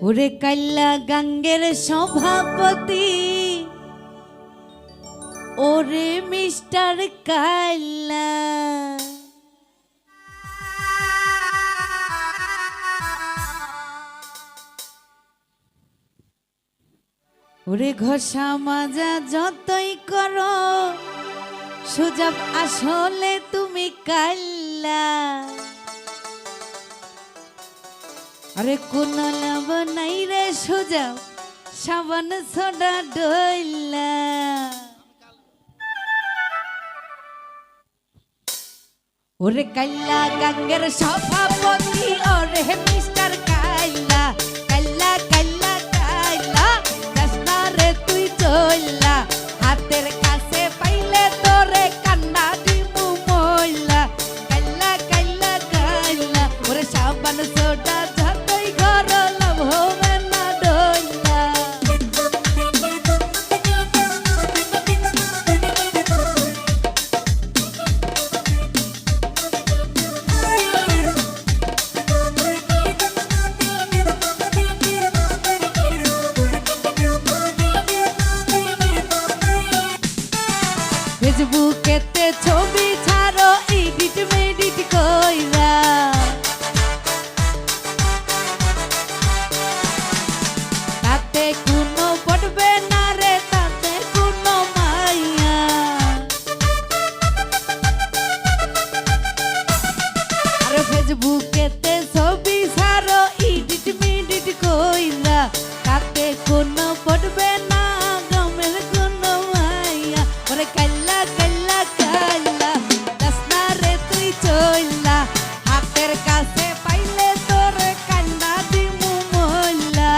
ওরে কাল্লা গাঙ্গের সভাপতি, ওরে মিস্টার কাল্লা, ওরে ঘষা মাজা যতই করো সোজা আসলে তুমি কাল্লা। আরে কোন লাভ নাই রে সোজা সাবান সোডা ডইলা। ওরে কাল্লা গাঙ্গের সভাপতি, ওরে মিস্টার কাল্লা, কাল্লা কাল্লা কাল্লা, রাস্তা রে তুই চললা, হাতের কাছে পাইলে তোরে কান্না দিমু মইলা। কাল্লা কাল্লা কাল্লা, ওরে সাবান সোডা যতই ঘর লাভ হবে না ডইলা। ফেসবুকেতে ছবি ছাড়ো এডিট মেডিট কইরা, তাতে কোনো পড়বে না রে, তাতে কোনো মাইয়া। আরে ফেসবুকেতে ছবি ছাড়ো এডিট মেডিট কইরা, তাতে কোনো পড়বে না গমের কোনো মাইয়া। ওরে কাল্লা কাল্লা কাল্লা, রাস্তা রে তুই চললা, হাতের কাছে পাইলে তোরে কান্না দিমু মইলা।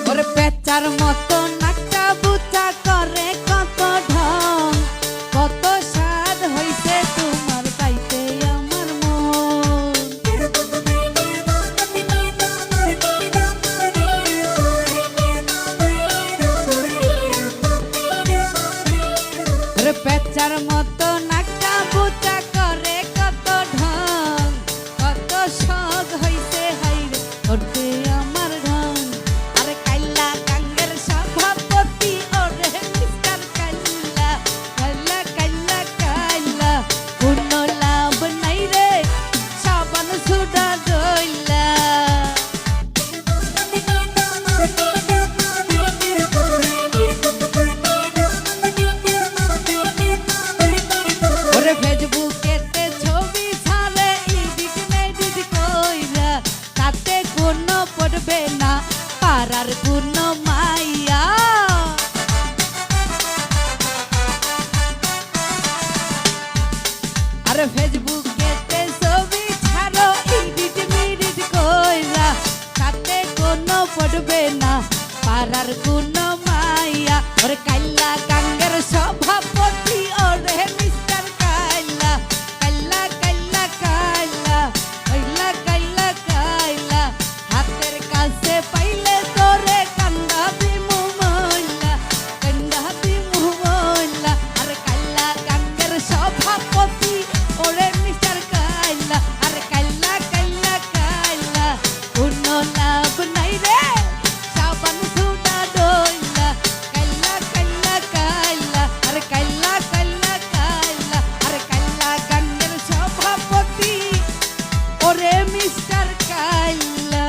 ওরে পেঁচার মতো নাকটা বুচা করে কত ঢং, কত স্বাদ হইছে তোমার পাইতে আমার মন। ওরে পেঁচার মতো নাকটা বুচা করে কত ঢং, কত শখ হইছে হাইরে করতে আমার ঢং। আরে কাল্লা গাঙ্গের সভাপতি, ওরে মিস্টার কাল্লা, কাল্লা কাল্লা কাল্লা, কোনো লাভ নাই রে সাবান সোডা ডইলা। ওরে ফেসবুকেতে ছবি ছাড়ে এডিট মেডিট কইরা, তাতে কোনো পড়বে না পাড়ার কোনো মাইয়া। আরে ফেসবুকেতে ছবি ছাড়ো এডিট মেডিট কইরা, তাতে কোনো পড়বে না পাড়ার কোনো মাইয়া। ওরে কাল্লা গাঙ্গের সভাপতি, ওরে মিস্টার কাল্লা, কাল্লা কাল্লা কাল্লা, কাল্লা কাল্লা কাল্লা, হাতের কাছে পাইলে তোরে কান্না দিমু মইলা, কান্না দিমু মইলা। আরে কাল্লা গাঙ্গের সভাপতি, ওরে মিস্টার কাল্লা, আরে কাল্লা কাল্লা কাল্লা, কোনো লাভ নাই রে সাবান সোডা ডইলা। কাল্লা কাল্লা কাল্লা, আরে কাল্লা কাল্লা কাল্লা, আরে কাল্লা গাঙ্গের সভাপতি, ওরে মিস্টার কাল্লা।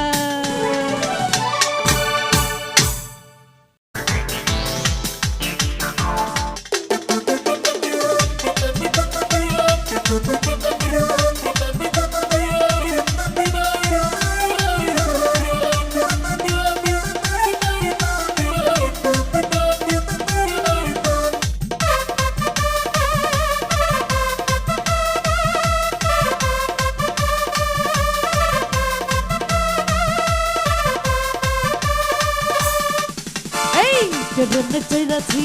ট্রেনে চড়াছি,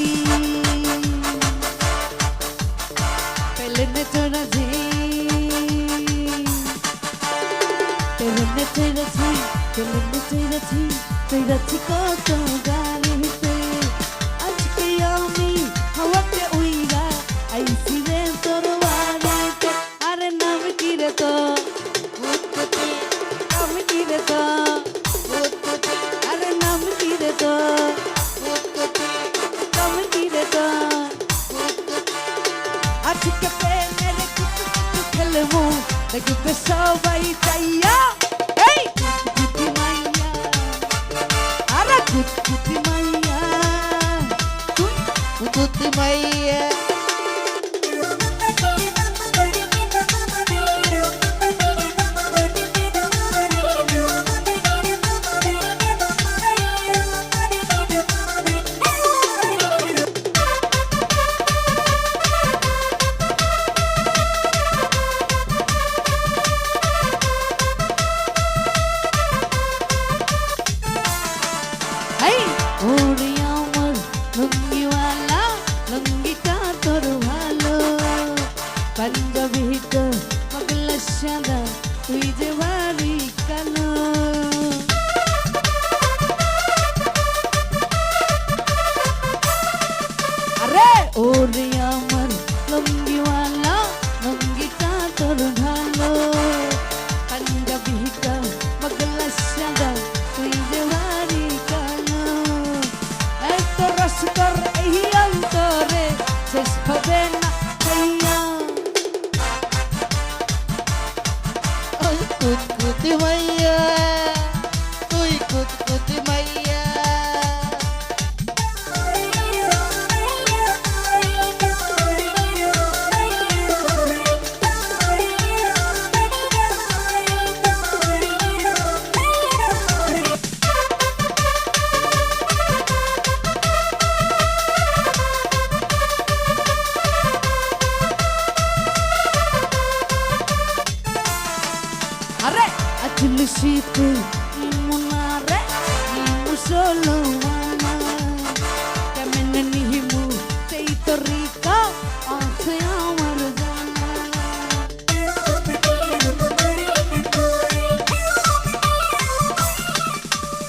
প্লেনে চড়াছি, চৈরাছি কত গাড়িতে আজকে আমি হাওয়াতে উইরা আইছি রে তোর বাড়িতে আরে নাম কি রে তো কুতকুতি নাম কি রে তো কুতকুতি আরে নাম কি রে তো কুতকুতি নাম কি রে তো কুতকুতি আজকে প্রেমের কুতকুতি খেলবো দেখবে সবাই চাইয়া এই কুতকুতি মাইয়া আরে কুতকুতি মাইয়া তুই কুতকুতি মাইয়া ওরে আমার লুঙ্গিওয়ালা লুঙ্গিটা তোর ভালো পাঞ্জাবিটা পাগলা সাদা তুই যে ভারী কালো আরে ওরে আমার লুঙ্গিওয়ালা লুঙ্গিটা তোর ভালো পাঞ্জাবিটা পাগলা সাদা তুই যে ভারী কালো এত রসকর এই অন্তরে শেষ হবে না ভাইয়া ওই কুতকুতি মাইয়া তুই কুতকুতি মাইয়া আরে আজল শীতে মুনারে মুসলো মানা কেমন নিহিমু সেই তরিকা আছে আমার জানা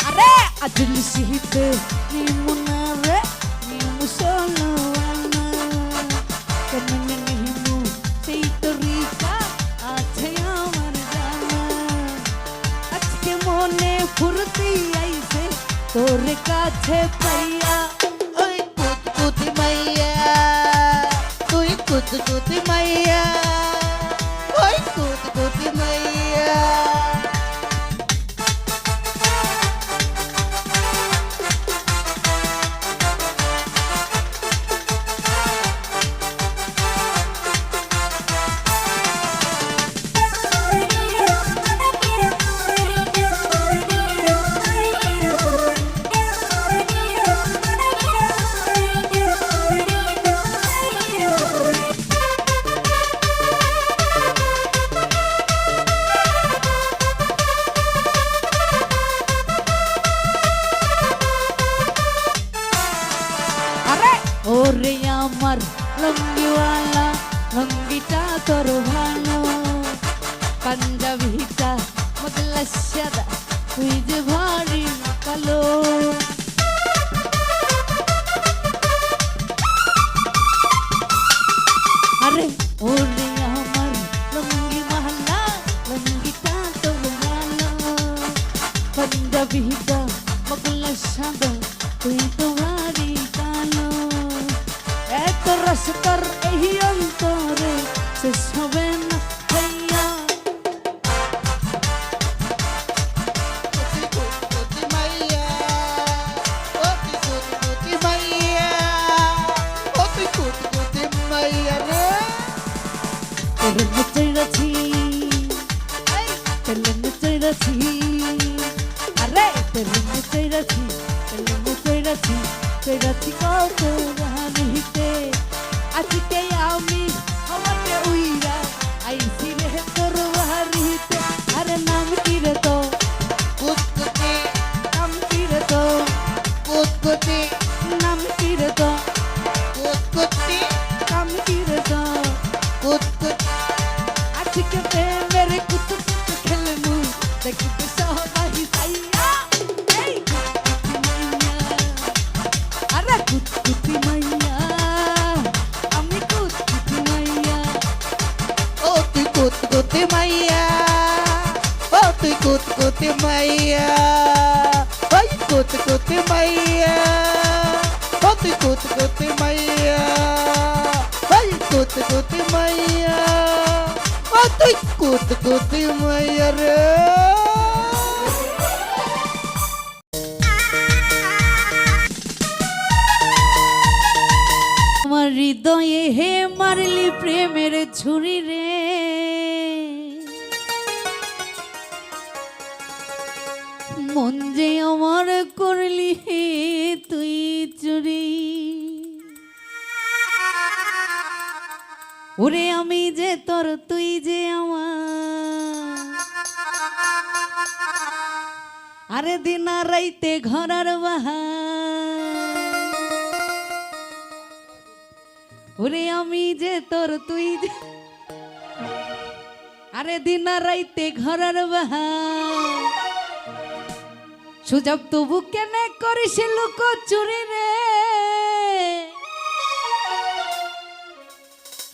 আরে আজল শীতে মুনারে মুসলো মানা কেমন নিহিমু সেই তরিকা আছে আমার জানা আজকে মনে ফুর্তি আইছে তোর কাছে পাইয়া ওই কুতকুতি মাইয়া তুই কুতকুতি মাইয়া ওই কুতকুতি মাইয়া আরে ওরে আমার লঙ্গিওয়ালা লঙ্গিটা তোর ভালো পাঞ্জাবিটা মগলা সাদা তুই যে ভারী কালো আরে ওরে আমার লঙ্গিওয়ালা লঙ্গিটা তোর ভালো পাঞ্জাবিটা মগলা সাদা তুই তো ভারী কালো এত রসকর এই অন্তরে শেষ হবে না ভাইয়া তুই কুতকুতি মাইয়া ও তুই কুতকুতি মাইয়া ও তুই কুতকুতি মাইয়া রে তেরে চৈরাছি তেলে চৈরাছি আরে তেলে চৈরাছি চৈরাছি কত গানিতে আজকে আমি হাওয়াতে উইরা আইছি রে তোর বাড়িতে আরে নাম কি রে তো কুতকুতি নাম কি রে তো কুতকুতি নাম কি রে তো কুতকুতি নাম কি রে তো কুতকুতি আজকে প্রেমের কুতকুত খেলমু দেখবে সবাই চাইয়া কুতকুতি মাইয়া ওই কুতকুতি মাইয়া ও তুই কুতকুতি মাইয়া ওই কুতকুতি মাইয়া ও তুই কুতকুতি মাইয়া রে আমার হৃদয়ে হে মারলি প্রেমের ছুরি রে মন যে আমার করলি হে তুই চুরি ওরে আমি যে তোর তুই যে আমার আরে দিনা রাইতে ঘরার বাহার ওরে আমি যে তোর তুই যে আরে দিনা রাইতে ঘরার বাহার সুযোগ তবু কেনে করিস লুক চুরি রে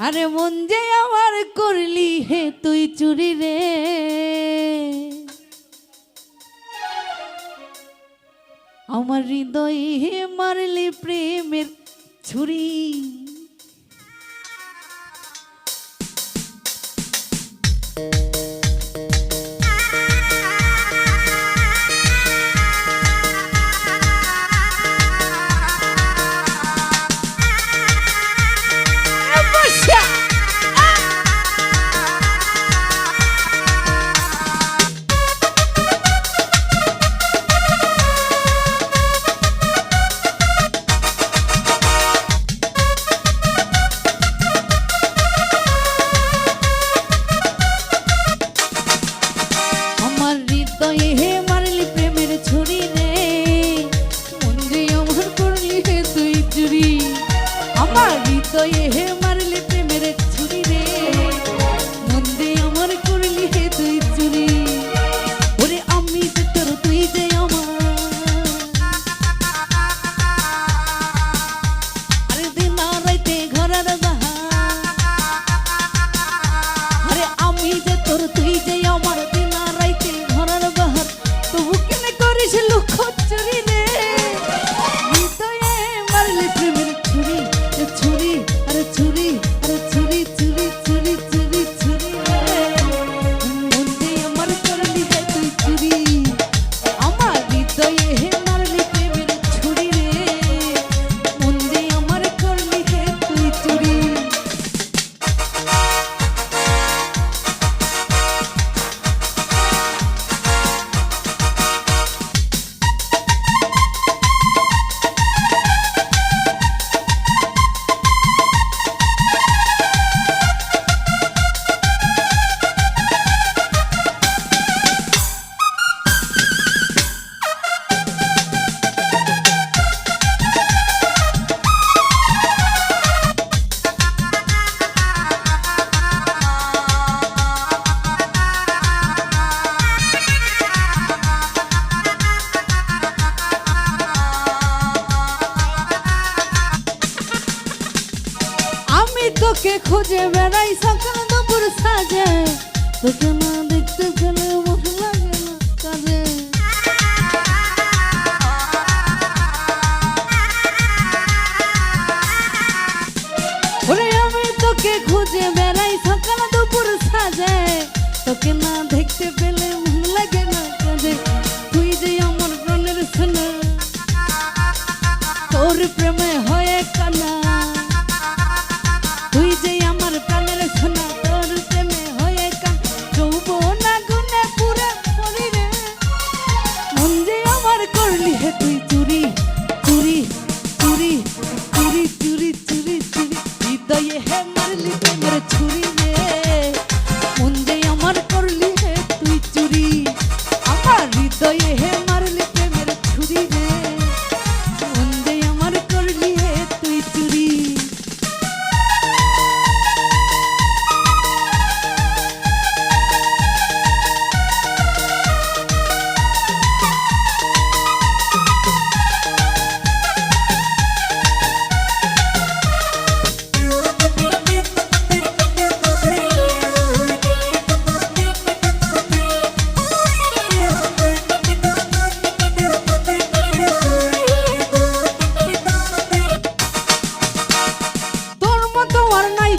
আরে মন যে আমার করলি হে তুই চুরি রে আমার হৃদয়ে হে মারলি প্রেমের ছুরি তোকে খুঁজে বেড়াই সকাল দুপুর সাজে তোকে না দেখতে পেলে মন লাগে না কাজে ওরে আমি তোকে খুঁজে বেড়াই সকাল দুপুর সাজে তোকে না দেখতে পেলে মন লাগে না কাজে তুই যে আমার প্রাণের সোনা তোর প্রেমে হয়ে কানা তুই যে আমার প্রাণের সোনা তোর প্রেমে হয়ে কান যৌবনা গুনে পুরে পড়ি রে মন যে আমার করলি হে তুই চুরি চুরি চুরি চুরি চুরি চুরি চুরি হৃদয়ে হে মারলি প্রেমের ছুরি রে মন যে আমার করলি হে তুই চুরি আমার হৃদয়ে হে মারলি প্রেমের ছুরি রে মন যে আমার করলি হে তুই চুরি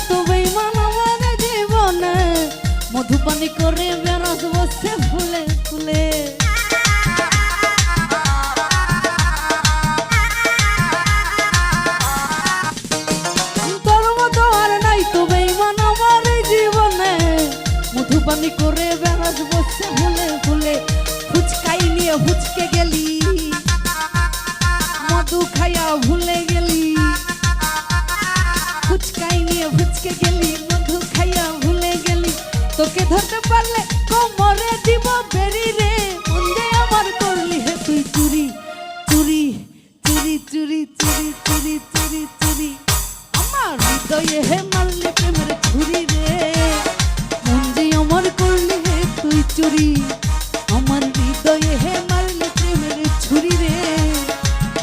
তো বেঈমান আমার জীবনে মধুপানি করে বেড়াস বসে ফুলে ফুলে তোর মতো আর নাই তো বেঈমান আমার জীবনে মধুপানি করে বেড়াস বসে ফুলে ফুলে ফুচকাই নিয়ে হুচকে গেলি মধু খাইয়া ভুলে গেলি ফুচকাই নিয়ে ফুচকে গেলি মধু খাইয়া ভুলে গেলি তোকে ধরতে পারলে কোমরে দিব বেরি রে মন্দে আমার করলি হে তুই চুরি চুরি চুরি চুরি চুরি চুরি চুরি চুরি আমার হৃদয়ে হে মারলে প্রেমের ছুরি রে মন্দে আমার করলি হে তুই চুরি আমার হৃদয়ে হে মারলে প্রেমের ছুরি রে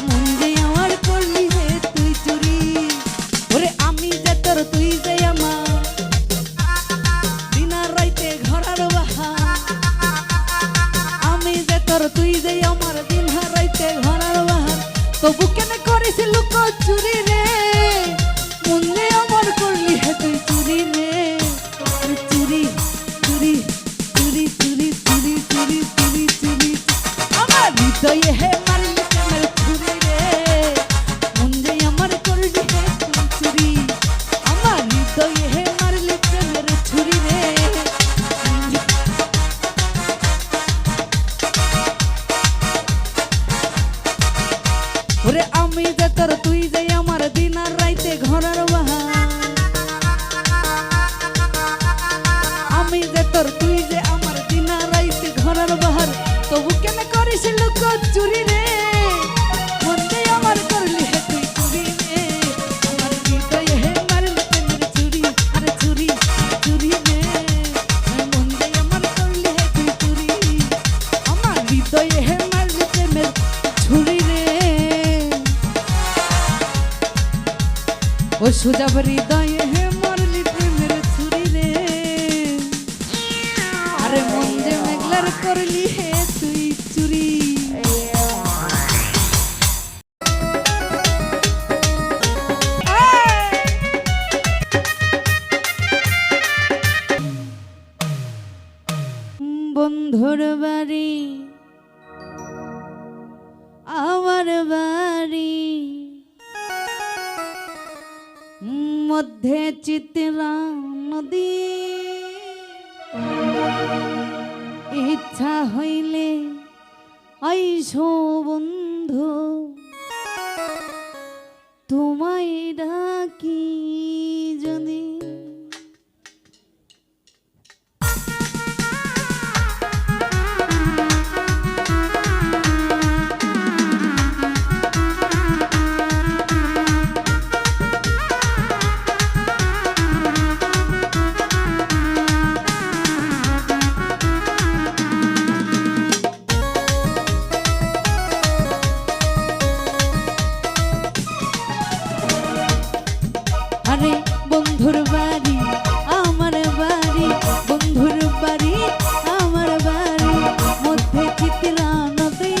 মন্দে আমার করলি হে তুই চুরি ওরে আমি যে তোর তুই যে আমার দিনা রাইতে ঘরার বাহার আমি যে তোর তুই যে আমার দিন হারাইতে ঘরার বাহার তবু কেন করিস লুক চুরি রে মন্দে আমার করলি হে তুই চুরি রে চুরি চুরি চুরি চুরি চুরি চুরি চুরি চুরি আমার হৃদয়ে হে মারলি প্রেমের ছুরি রে মন্দে আমার করলি হে তুই চুরি আমার হৃদয়ে হে মারলি প্রেমের ছুরি রে ওরে আমি যে তোর তুই যে আমার দিন আর রাইতে ঘরের বাহার আমি যে তোর তুই যে আমার দিন আর রাইতে ঘরের বাহার তবু কেন করিস লোক চুরি রে মন্দে আমার করলি হে তুই চুরি রে আমার হৃদয়ে হে মারলি প্রেমের চুরি আরে চুরি চুরি রে মন্দে আমার করলি হে তুই চুরি আমার হৃদয়ে হে মারলি প্রেমের ছুরি রে ও সুজাব হৃদয়ে হে মারলি প্রেমের ছুরি রে আরে মন যে মেঘলার করলি হে তুই চুরি বন্ধুর বাড়ি আমার বাড়ি মধ্যে চিত্রা নদী ইচ্ছা হইলে আইসো বন্ধু তোমায় ডাকি যদি আরে বন্ধুর বাড়ি আমার বাড়ি বন্ধুর বাড়ি আমার বাড়ি মধ্যে চিত্রা নদী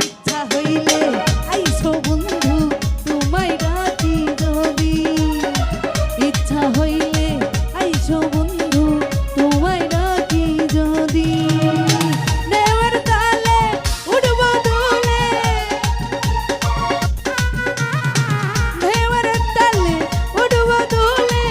ইচ্ছা হইলে আইসো বন্ধু তোমায় ডাকি যদি ইচ্ছা হইলে আইসো বন্ধু তোমায় ডাকি যদি নেওয়ার তালে উড়ব দোলে নেওয়ার তালে উড়ব দোলে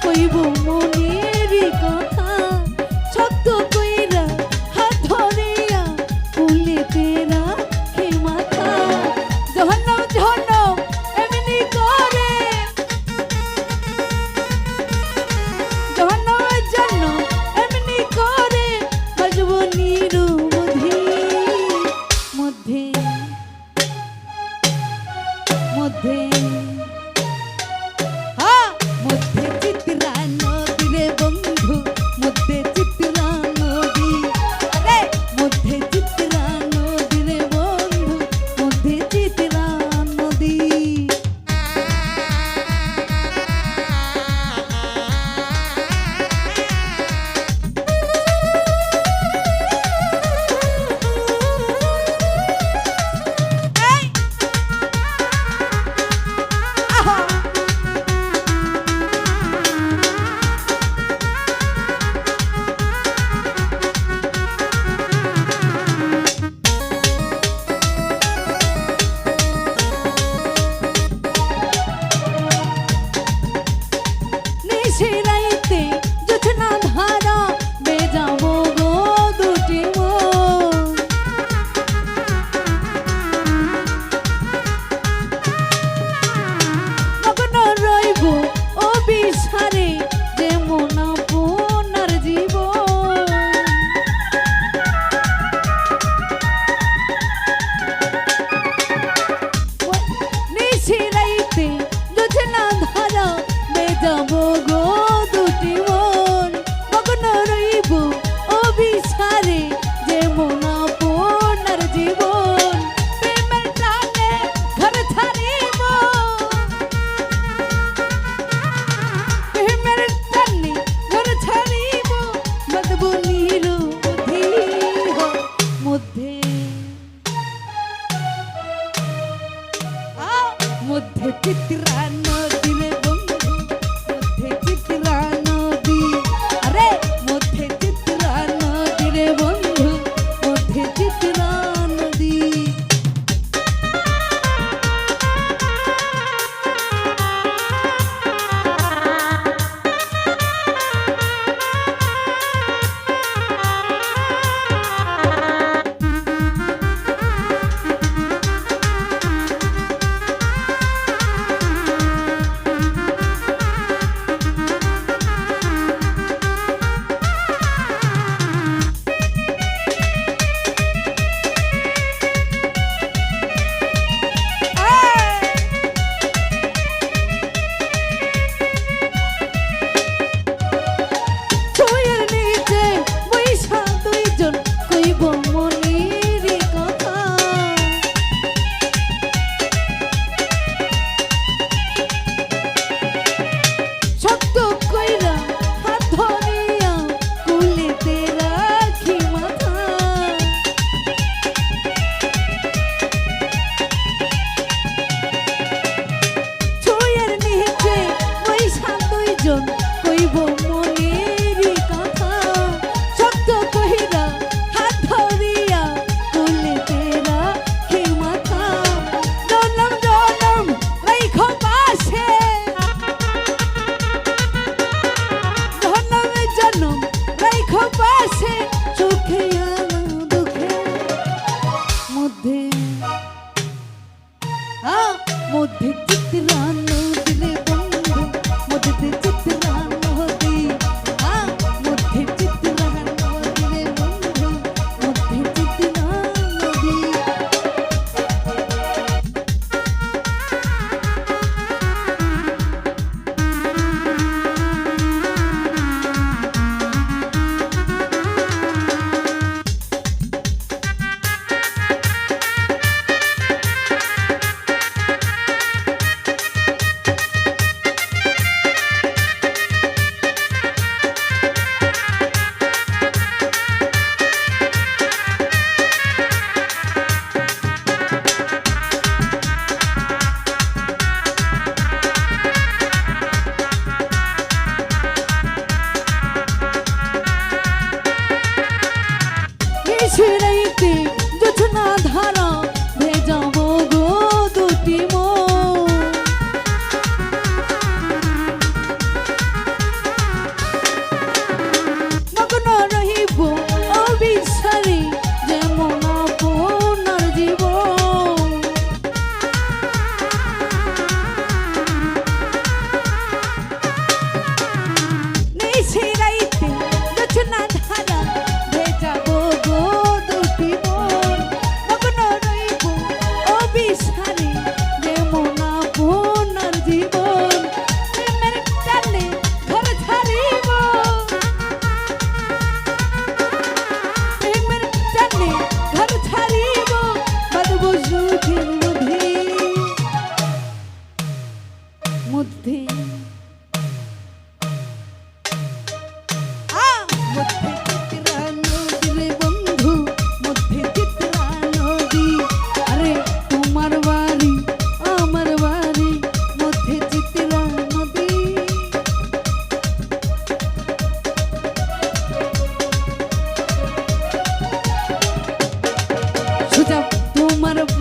কইব মনেরই কথা শক্ত কইরা হাত ধরিয়া কুলেতে রাখে মাথা ঝনম ঝনম এমনি করে ঝনম ঝনম এমনি করে বাজবো নিরুমধি মধ্যে মধ্যে মধ্যে চিত্রা নদী রে বন্ধু মধ্যে চিত্রা নদী আরে মধ্যে চিত্রা নদী রে বন্ধু মধ্যে চিত্রা নদী নিশিরাইতে জোছনা ধারা বেজাবো গো দুটি মন মগ্ন রইব অবিসারে যেমন আপনার জীবন নিশিরাইতে জোছনা ধারা বেজাবো গো দুটি মন মগ্ন রইব অবিসারে যেমন আপনার জীবন প্রেমের টানে ঘর ছাড়িব প্রেমের টানে ঘর ছাড়িব বাঁধব নিরুমধি মধ্যে মধ্যে চিত্রা নদী রে বন্ধু মধ্যে চিত্রা নদী আরে মধ্যে চিত্রা নদী রে বন্ধু মধ্যে চিত্রা নদী ছুঁয়ের নিচে বৈশা দুইজন কইব মনেরই কথা শক্ত কইরা হাত ধরিয়া কুলেতে রাখি মাথা ছুঁয়ের নিচে বৈশা দুইজন কইব মনেরই কথা শক্ত কইরা হাত ধরিয়া কুলেতে রাখি মাথা জনম জনম রাইখো পাশে জনম জনম রাইখো পাশে সুখে আর দুঃখে মধ্যে মধ্যে চিত্রা নদী রে বন্ধু মধ্যে চিত্রা নদী মধ্যে চিত্রা নদী রে বন্ধু মধ্যে চিত্রা নদী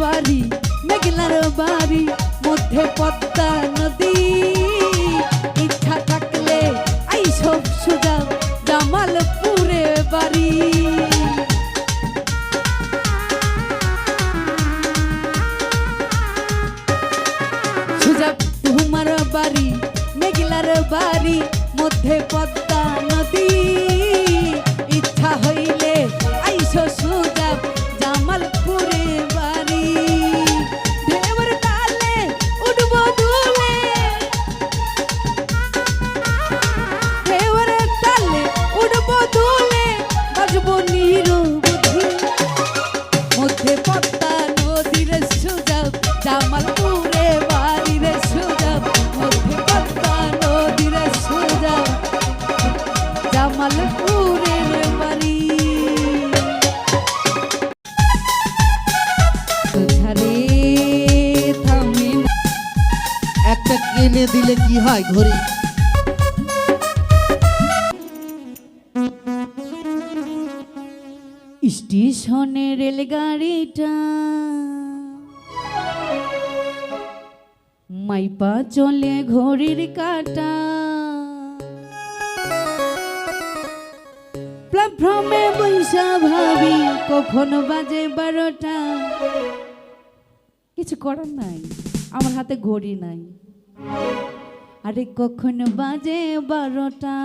বাড়ি মেঘলার বাড়ি মধ্যে পদ্মা নদী ইচ্ছা থাকলে আইসব সুজা জামালপুরে বাড়ি সুজা তোমার বাড়ি মেঘলার বাড়ি মধ্যে পদ্মা নদী ইচ্ছা হইলে আইসো সুজা জামালপুরে বাড়ি ঢেউর তালে উঠব দুলে ঢেউর তালে উঠব দুলে বাজব নিরবধি মধ্যে পদ্মা নদীর সুজা জামালপুরে বাড়ি রে সুজা মধ্যে পদ্মা নদীর সুজা জামালপুরের বাড়ি ধারে থামে না। একটা কিনে দিলে কি হয় ঘড়ি? স্টেশনে রেলগাড়িটা মাইপা চলে ঘড়ির কাটা প্ল্যাটফর্মে বৈশা ভাবি কখন বাজে 12টা কিছু করার নাই আমার হাতে ঘড়ি নাই আরে কখন বাজে 12টা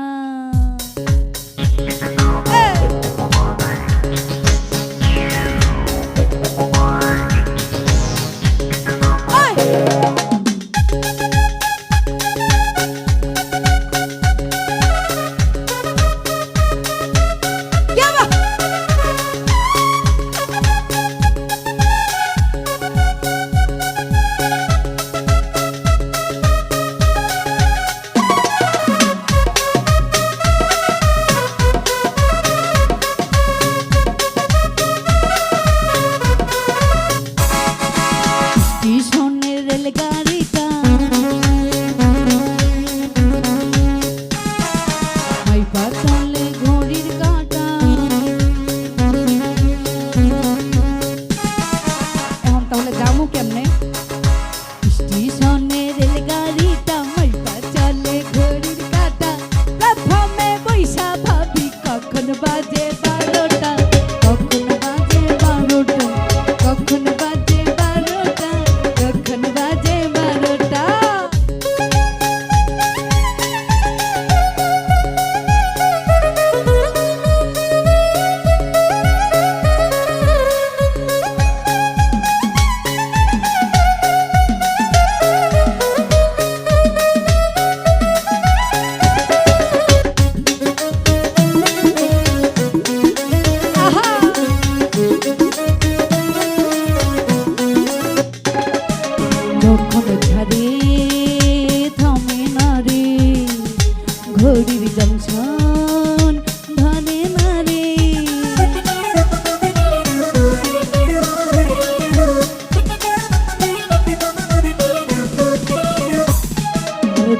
ঘড়ির জংশন ধনে না রে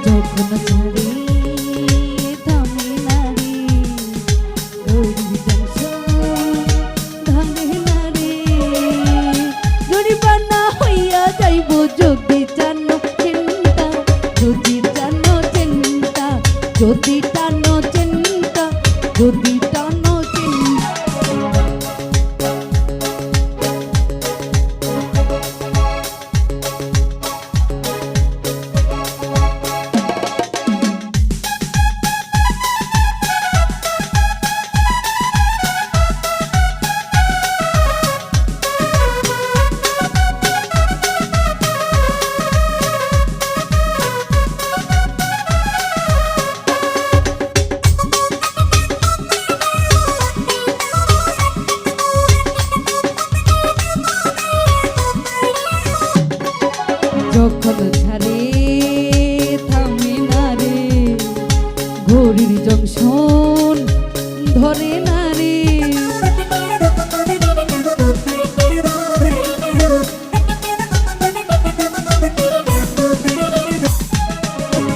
যখন ছাড়ে থামে না রে ঘড়ির জংশন ধনে না রে জরিমানা হইয়া যাইব যদি জানো চিন্তা যদি জানো চিন্তা যদি টানো চিন্তা যদি টানো চিন্তা যখন ছাড়ে থামে না রে ঘড়ির জংশন ধরে না রে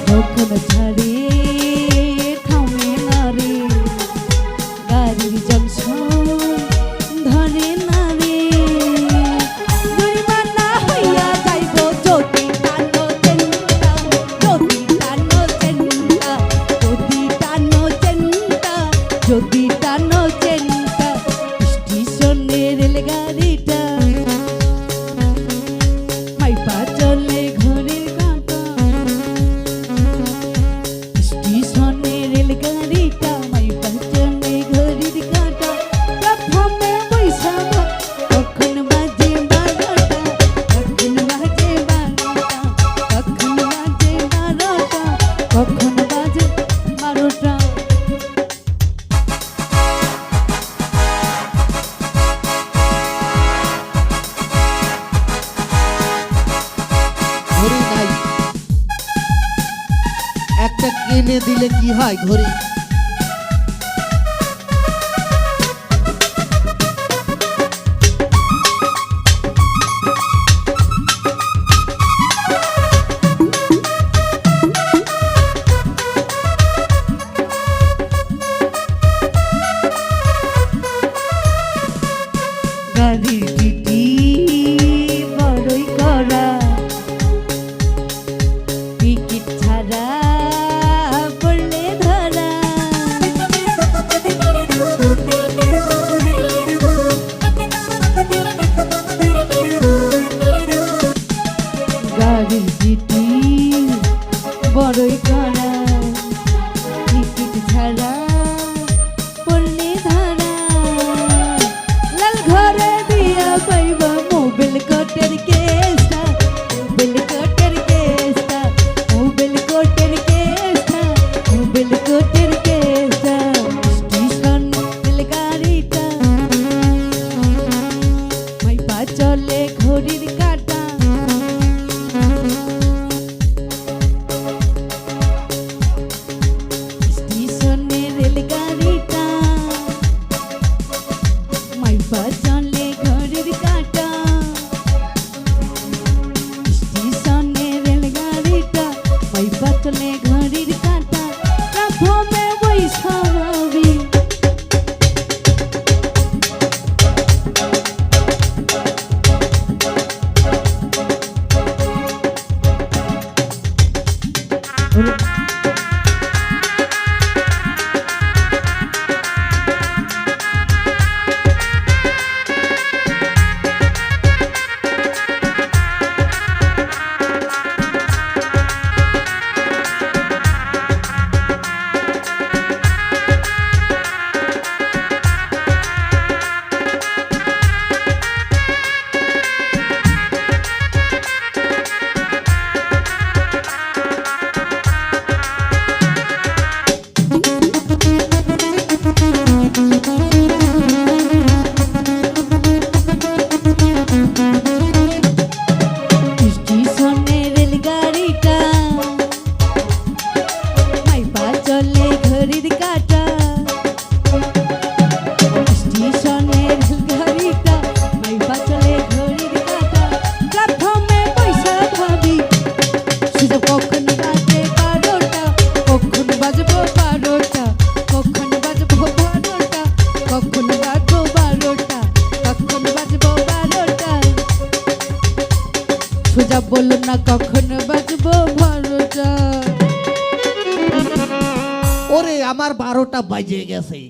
যখন ছাড়ে থামে না রে গাড়ির জংশন ধরে না রে যদি টানো চেনটা স্টেশনে রেলগাড়িটা মাইপা চলে ঘরের কাঁটা স্টেশনে রেলগাড়িটা মাইপা চলে ঘরের কাঁটা প্ল্যাটফর্মে বৈশা কখন বাজে 12টা কখন বাজে 12টা কখন বাজে 12টা কখন বাজে 12টা ঘড়ি নাই একটা কিনে দিলে কি হয় ঘড়ি গাড়ির টিটি বড়ই করা টিকিট ছাড়া পড়লে ধরা গাড়ির টিটি বড়ই করা টিকিট ছাড়া পড়লে ধরা লাল ঘরে দিয়া পাইবা মোবাইল কোটের কেসটা মোবাইল কোটের কেসটা মোবাইল কোটের কেসটা মোবাইল কোটের কেসটা স্টেশন রেলগাড়িটা মাইপা চলে ঘড়ির কাঁটা স্টেশনে রেলগাড়িটা মাইপা চলে ঘড়ির কাঁটা স্টেশনে রেলগাড়িটা মাইপা চলে ঘড়ির কাঁটা প্ল্যাটফর্মে বৈশা ভাবি স্টেশনে রেলগাড়িটা মাইপা চলে ঘড়ির কাঁটা স্টেশনে রেলগাড়িটা মাইপা চলে ঘড়ির কাঁটা প্ল্যাটফর্মে বৈশা ভাবি সুযোগ কখন বাজে 12টা কখন বাজবো 12টা কখন বাজবো 12টা কখন বাজবো 12টা কখন বাজবো 12টা সোজা বলো না কখন বাজবো 12টা ওরে আমার 12টা বাজে গেছে